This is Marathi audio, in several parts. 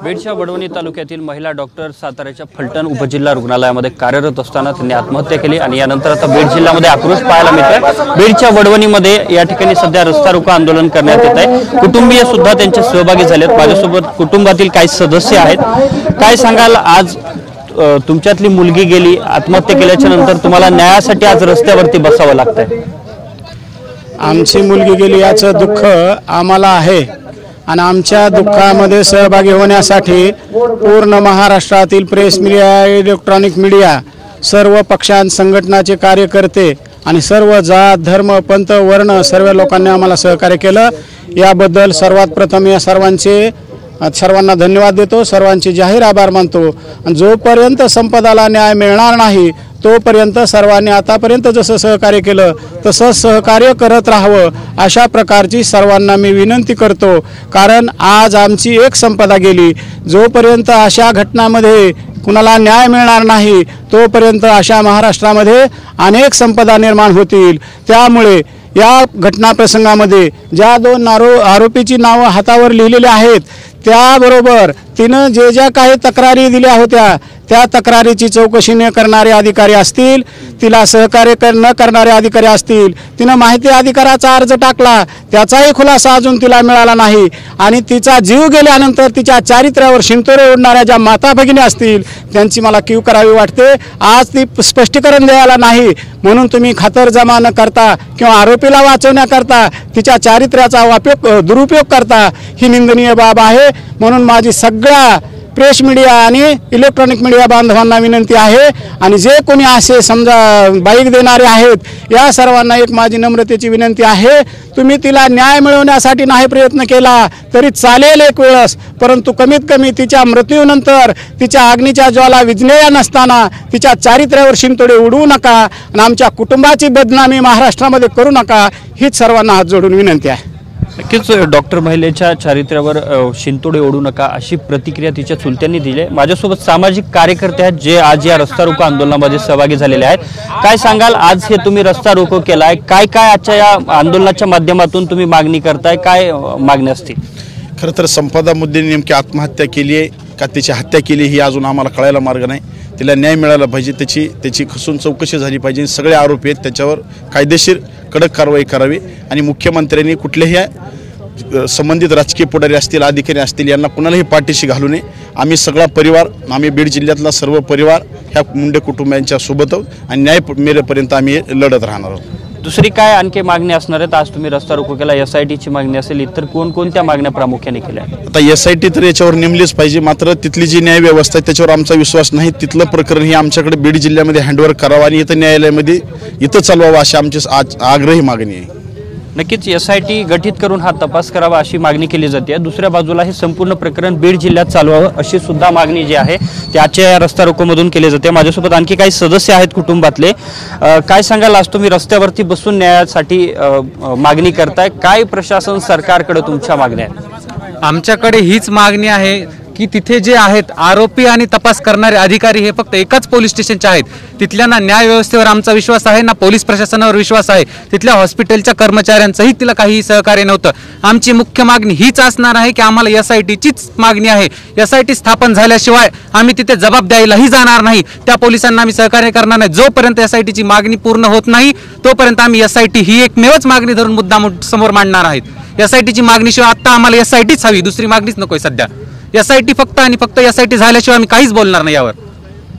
बीडच्या वडवणी तालुक्यातील महिला डॉक्टर साताऱ्याच्या फलटण उपजिल्हा रुग्णालयामध्ये कार्यरत असताना त्यांनी आत्महत्या केली आणि यानंतर आता बीड जिल्ह्यामध्ये आक्रोश पाहायला मिळतोय। बीडच्या वडवणीमध्ये या ठिकाणी सध्या रस्ता रोको आंदोलन करण्यात येत आहे। कुटुंबीय सुद्धा त्यांचे सहभागी झालेत। माझ्यासोबत कुटुंबातील काही सदस्य आहेत। काय सांगाल, आज तुमच्यातली मुलगी गेली, आत्महत्या केल्याच्या नंतर तुम्हाला न्यायासाठी आज रस्त्यावरती बसावं लागतंय? आमची मुलगी गेली याचं दुःख आम्हाला आहे आणि आमच्या दुःखामध्ये सहभागी होण्यासाठी पूर्ण महाराष्ट्रातील प्रेस मीडिया, इलेक्ट्रॉनिक मीडिया, सर्व पक्षां संघटनाचे कार्यकर्ते आणि सर्व जात धर्म पंथ वर्ण सर्व लोकांनी आम्हाला सहकार्य केलं। याबद्दल सर्वात प्रथम या सर्वांना धन्यवाद देतो, सर्वांचे जाहीर आभार मानतो। जोपर्यंत संपदाला न्याय मिळणार नाही तोपर्यंत सर्वांनी आतापर्यंत जसं सहकार्य केलं तसंच सहकार्य करत राहावं अशा प्रकारची सर्वांना मी विनंती करतो। कारण आज आमची एक संपदा गेली। जोपर्यंत अशा घटनांमध्ये कुणाला न्याय मिळणार नाही तोपर्यंत अशा महाराष्ट्रामध्ये अनेक संपदा निर्माण होतील। त्यामुळे या घटना प्रसंगामध्ये ज्या दोन आरोपीची नावं हातावर लिहिलेली आहेत त्याबरोबर तिनं ज्या काही तक्रारी दिल्या होत्या त्या तक्रारीची चौकशी न करणारे अधिकारी असतील, तिला सहकार्य न करणारे अधिकारी असतील, तिनं माहिती अधिकाराचा अर्ज टाकला त्याचाही खुलासा अजून तिला मिळाला नाही आणि तिचा जीव गेल्यानंतर तिच्या चारित्र्यावर शिंतोरे ओढणाऱ्या ज्या माता भगिनी असतील त्यांची मला कीव करावी वाटते। आज ती स्पष्टीकरण द्यायला नाही म्हणून तुम्ही खातरजमा न करता किंवा आरोपीला वाचवण्याकरता तिच्या चारित्र्याचा दुरुपयोग करता ही निंदनीय बाब आहे। म्हणून माझी सगळ्या प्रेस मीडिया आणि इलेक्ट्रॉनिक मीडिया बांधवांना विनंती आहे आणि जे कोणी असे समजा बाईक देणारे आहेत या सर्वांना एक माझी नम्रतेची विनंती आहे, तुम्ही तिला न्याय मिळवण्यासाठी नाही प्रयत्न केला तरी चालेल एक वेळस, परंतु कमीत कमी तिच्या मृत्यूनंतर तिच्या अग्नीच्या ज्वाला विझलेल्या नसताना तिच्या चारित्र्यावर शिंतोडे उडवू नका आणि आमच्या कुटुंबाची बदनामी महाराष्ट्रामध्ये करू नका हीच सर्वांना हात जोडून विनंती आहे। नक्कीच डॉक्टर महिलेच्या चारित्र्यावर शिंतोडे ओढू नका अशी प्रतिक्रिया तिच्या चुलत्यांनी दिली। माझ्यासोबत सामाजिक कार्यकर्ते आहेत जे आज या रस्ता रोको आंदोलनामध्ये सहभागी झालेले आहेत। काय सांगाल, आज हे तुम्ही रस्ता रोको केलाय, काय काय आजच्या या आंदोलनाच्या माध्यमातून तुम्ही मागणी करताय, काय मागणी असतील? खरं तर संपदा मुद्दे नेमकी आत्महत्या केली आहे का त्याची हत्या केली ही अजून आम्हाला कळायला मार्ग नाही। तिला न्याय मिळाला पाहिजे, त्याची खसून चौकशी झाली पाहिजे। सगळे आरोपी आहेत त्याच्यावर कायदेशीर कडक कारवाई करावी आणि मुख्यमंत्र्यांनी कुठल्याही संबंधित राजकीय पुढारी असतील, अधिकारी असतील यांना कुणालाही पाठीशी घालू नये। आम्ही सगळा परिवार, आम्ही बीड जिल्ह्यातला सर्व परिवार ह्या मुंडे कुटुंबियांच्या सोबत आहोत आणि न्याय मिळेपर्यंत आम्ही लढत राहणार आहोत। दुसरी काय आणखी मागणी असणार आहेत? आज तुम्ही रस्ता रोको केला, SITची मागणी असेल, इतर कोणकोणत्या मागण्या प्रामुख्याने केल्या? आता SIT तर याच्यावर नेमलीच पाहिजे, मात्र तिथली जी न्याय व्यवस्था आहे त्याच्यावर आमचा विश्वास नाही। तिथलं प्रकरण हे आमच्याकडे बीड जिल्ह्यामध्ये हँडओव्हर करावं आणि इथं न्यायालयामध्ये चालवावं अशी आमची आग्रही मागणी आहे। नक्कीच SIT गठीत करून हा तपास करावा अशी मागणी केली जाते। दुसऱ्या बाजूला हे संपूर्ण प्रकरण बीड जिल्ह्यात चालवावं अशी सुद्धा मागणी जी आहे त्याच्या या रस्ता रोकोमधून केली जाते। माझ्यासोबत आणखी काही सदस्य आहेत कुटुंबातले। काय सांगाल, आज तुम्ही रस्त्यावरती बसून न्यायासाठी मागणी करताय, काय प्रशासन सरकारकडे तुमच्या मागण्या आहेत? आमच्याकडे हीच मागणी आहे की तिथे जे आहेत आरोपी आणि तपास करणारे अधिकारी हे फक्त एकाच पोलीस स्टेशनचे आहेत। तिथल्या ना न्याय व्यवस्थेवर आमचा विश्वास आहे ना पोलीस प्रशासनावर विश्वास आहे। तिथल्या हॉस्पिटलच्या कर्मचाऱ्यांचंही तिला काही सहकार्य नव्हतं। आमची मुख्य मागणी हीच असणार आहे की आम्हाला SITचीच मागणी आहे। SIT स्थापन झाल्याशिवाय आम्ही तिथे जबाब द्यायलाही जाणार नाही, त्या पोलिसांना आम्ही सहकार्य करणार नाही। जोपर्यंत SITची मागणी पूर्ण होत नाही तोपर्यंत आम्ही SIT ही एकमेवच मागणी धरून मुद्दा समोर मांडणार आहेत। SITची मागणीशिवाय आता आम्हाला SITच हवी, दुसरी मागणीच नकोय सध्या। SIT फक्त आणि फक्त SIT झाल्याशिवाय आम्ही काहीच बोलणार नाही यावर।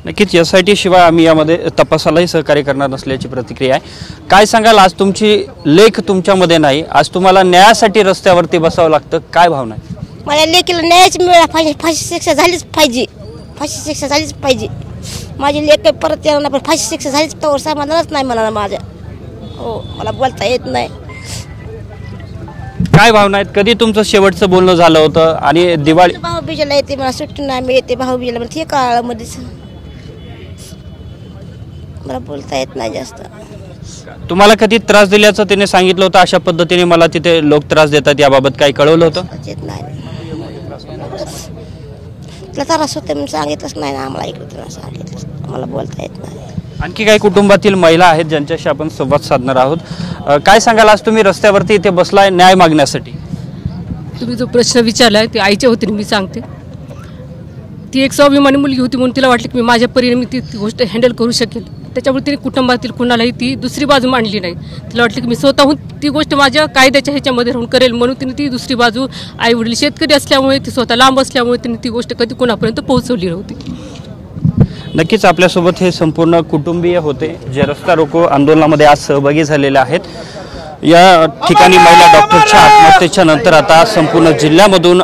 नक्कीच SIT शिवाय आम्ही यामध्ये तपासालाही सहकार्य करणार नसल्याची प्रतिक्रिया आहे। काय सांगाल, आज तुमची लेख तुमच्यामध्ये नाही, आज तुम्हाला न्यायासाठी रस्त्यावरती बसावं लागतं, काय भावना आहे? माझ्या लेकीला न्यायच मिळाला पाहिजे, फाशी शिक्षा झालीच पाहिजे, फाशी शिक्षा झालीच पाहिजे। माझी लेख परत येणार नाही, फाशी शिक्षा झालीच तर समाधानच नाही मला माझ्या। हो, मला बोलता येत नाही। काय भावना आहेत? कधी तुमचं शेवटचं बोलणं झालं होतं? आणि दिवाळी भाऊबीजेला येते, मला सुट्टी नाही मिळते भाऊबीजेला, म्हणजे हे काळामध्येच मला बोलता येत नाही जास्त। तुम्हाला कधी त्रास दिल्याचं त्याने सांगितलं होतं? अशा पद्धतीने मला तिथे लोक त्रास देतात याबाबत काही कळवलं होतं? त्रास होते म्हणून सांगितलंच नाही ना आम्हाला, इकडे सांगितलं, मला बोलता येत नाही। आणखी काही कुटुंबातील महिला आहेत ज्यांच्याशी आपण संवाद साधणार आहोत। काय सांगाल, आज तुम्ही रस्त्यावरती इथे बसलाय न्याय मागण्यासाठी? तुम्ही जो प्रश्न विचारलाय ते आईच्या वतीने मी सांगते। ती एक स्वाभिमानी मुलगी होती म्हणून तिला वाटलं की मी माझ्या परीने मी ती गोष्ट हँडल करू शकेल. त्याच्यामुळे तिने कुटुंबातील कुणालाही ती दुसरी बाजू मांडली नाही. तिला वाटलं की मी स्वतःहून ती गोष्ट माझ्या कायद्याच्या ह्याच्यामध्ये राहून करेल म्हणून तिने ती दुसरी बाजू, आई वडील शेतकरी असल्यामुळे, ती स्वतः लांब असल्यामुळे तिने ती गोष्ट कधी कुणापर्यंत पोहोचवली नव्हती. नक्कीच आपल्यासोबत हे संपूर्ण कुटुंबीय होते जे रस्ता रोको आंदोलनामध्ये आज सहभागी झालेले आहेत. या ठिकाणी महिला डॉक्टरच्या आत्महत्येच्या नंतर आता संपूर्ण जिल्ह्यामधून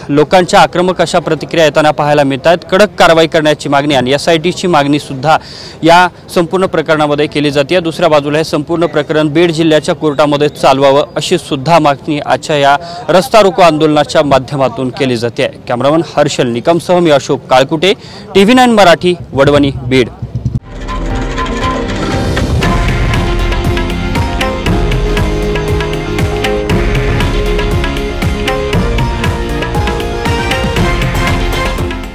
लोकांच्या आक्रमक अशा प्रतिक्रिया येताना पाहायला मिळत आहेत. कडक कारवाई करण्याची मागणी आणि SITची मागणी सुद्धा या संपूर्ण प्रकरणामध्ये केली जाते. दुसऱ्या बाजूला हे संपूर्ण प्रकरण बीड जिल्ह्याच्या कोर्टामध्ये चालवावं अशी सुद्धा मागणी आजच्या या रस्ता रोको आंदोलनाच्या माध्यमातून केली जाते. कॅमेरामन हर्षल निकमसह मी अशोक काळकुटे, TV9 मराठी, वडवणी, बीड.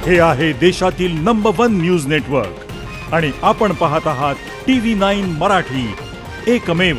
हे आहे देशातील नंबर 1 न्यूज नेटवर्क आणि आपण पाहत आहात TV9 मराठी, एकमेव.